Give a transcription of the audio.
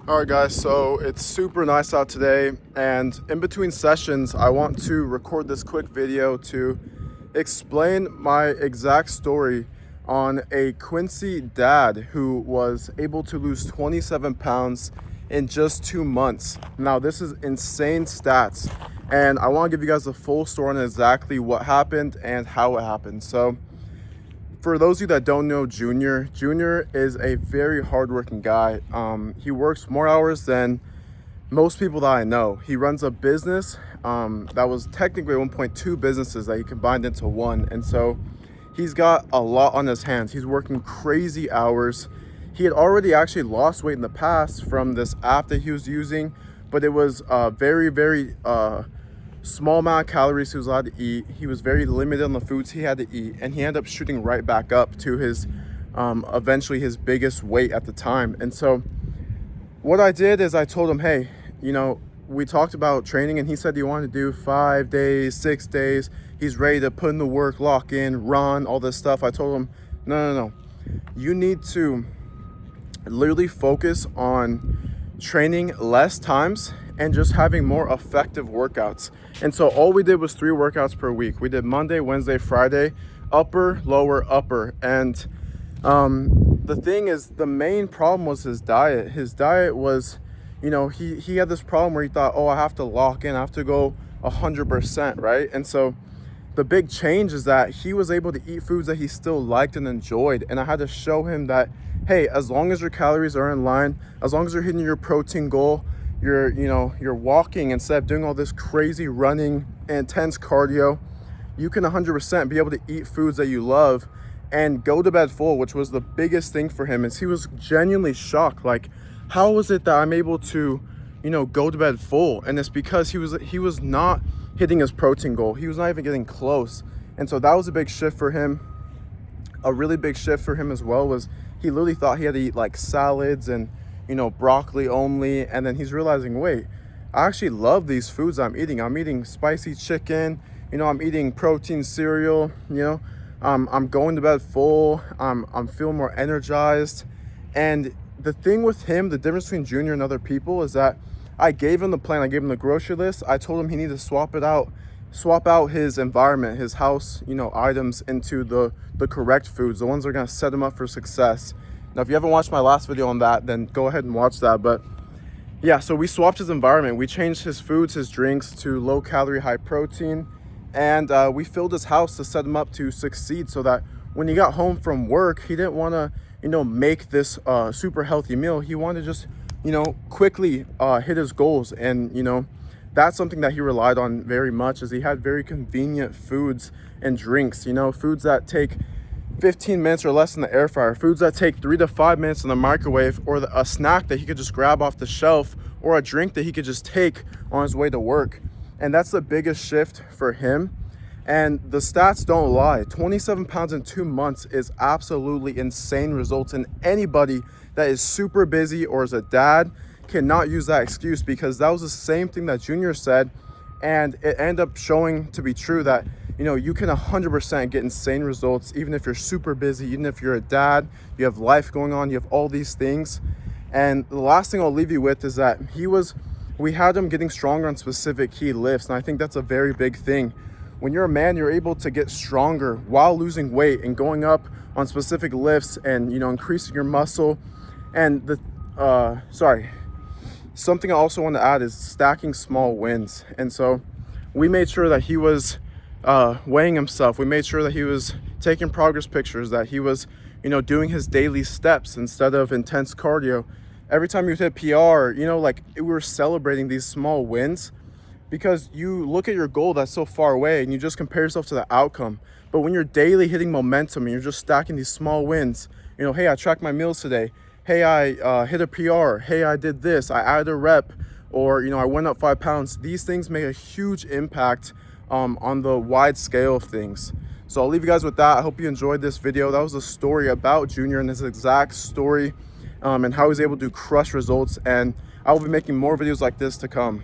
All right, guys, so it's super nice out today, and in between sessions, I want to record this quick video to explain my exact story on a Quincy dad who was able to lose 27 pounds in just 2 months. Now, this is insane stats, and I want to give you guys the full story on exactly what happened and how it happened. So, for those of you that don't know Junior is a very hardworking guy. He works more hours than most people that I know. He runs a business that was technically at one point two businesses that he combined into one. And so he's got a lot on his hands. He's working crazy hours. He had already actually lost weight in the past from this app that he was using, but it was very small amount of calories he was allowed to eat. He was very limited on the foods he had to eat, and he ended up shooting right back up to his eventually his biggest weight at the time. And so what I did is I told him, hey, we talked about training, and he said he wanted to do 5 days, 6 days. He's ready to put in the work, lock in, run, all this stuff. I told him, no. You need to literally focus on training less times and just having more effective workouts. And so all we did was 3 workouts per week. We did Monday, Wednesday, Friday, upper, lower, upper. And the thing is, the main problem was his diet. His diet was, he had this problem where he thought, I have to lock in, I have to go 100%, right? And so the big change is that he was able to eat foods that he still liked and enjoyed. And I had to show him that, hey, as long as your calories are in line, as long as you're hitting your protein goal, you're walking instead of doing all this crazy running, intense cardio, you can 100% be able to eat foods that you love and go to bed full, which was the biggest thing for him. Is he was genuinely shocked, like, how is it that I'm able to, go to bed full? And it's because he was not hitting his protein goal. He was not even getting close. And so that was a big shift for him. A really big shift for him as well was he literally thought he had to eat like salads and broccoli only, and then he's realizing, wait, I actually love these foods I'm eating. I'm eating spicy chicken, I'm eating protein cereal, I'm going to bed full, I'm feeling more energized. And the thing with him, the difference between Junior and other people is that I gave him the plan, I gave him the grocery list. I told him he needed to swap out his environment, his house, items into the correct foods, the ones that are gonna set him up for success. Now, if you haven't watched my last video on that, then go ahead and watch that. But yeah, so we swapped his environment. We changed his foods, his drinks to low calorie, high protein. And we filled his house to set him up to succeed so that when he got home from work, he didn't want to, make this super healthy meal. He wanted to just, quickly hit his goals. And, that's something that he relied on very much, is he had very convenient foods and drinks, foods that take 15 minutes or less in the air fryer, foods that take 3 to 5 minutes in the microwave, or a snack that he could just grab off the shelf, or a drink that he could just take on his way to work. And that's the biggest shift for him. And the stats don't lie. 27 pounds in 2 months is absolutely insane results, and anybody that is super busy or is a dad cannot use that excuse, because that was the same thing that Junior said, and it ended up showing to be true that you can 100% get insane results even if you're super busy, even if you're a dad, you have life going on, you have all these things. And the last thing I'll leave you with is that we had him getting stronger on specific key lifts, and I think that's a very big thing. When you're a man, you're able to get stronger while losing weight and going up on specific lifts and increasing your muscle. And something I also want to add is stacking small wins. And so we made sure that he was weighing himself. We made sure that he was taking progress pictures, that he was, doing his daily steps instead of intense cardio. Every time you hit PR, we were celebrating these small wins, because you look at your goal that's so far away and you just compare yourself to the outcome. But when you're daily hitting momentum and you're just stacking these small wins, hey, I tracked my meals today. Hey, I hit a PR. Hey, I did this. I added a rep, or, I went up 5 pounds. These things make a huge impact on the wide scale of things. So I'll leave you guys with that. I hope you enjoyed this video. That was a story about Junior and his exact story, and how he's able to crush results. And I will be making more videos like this to come.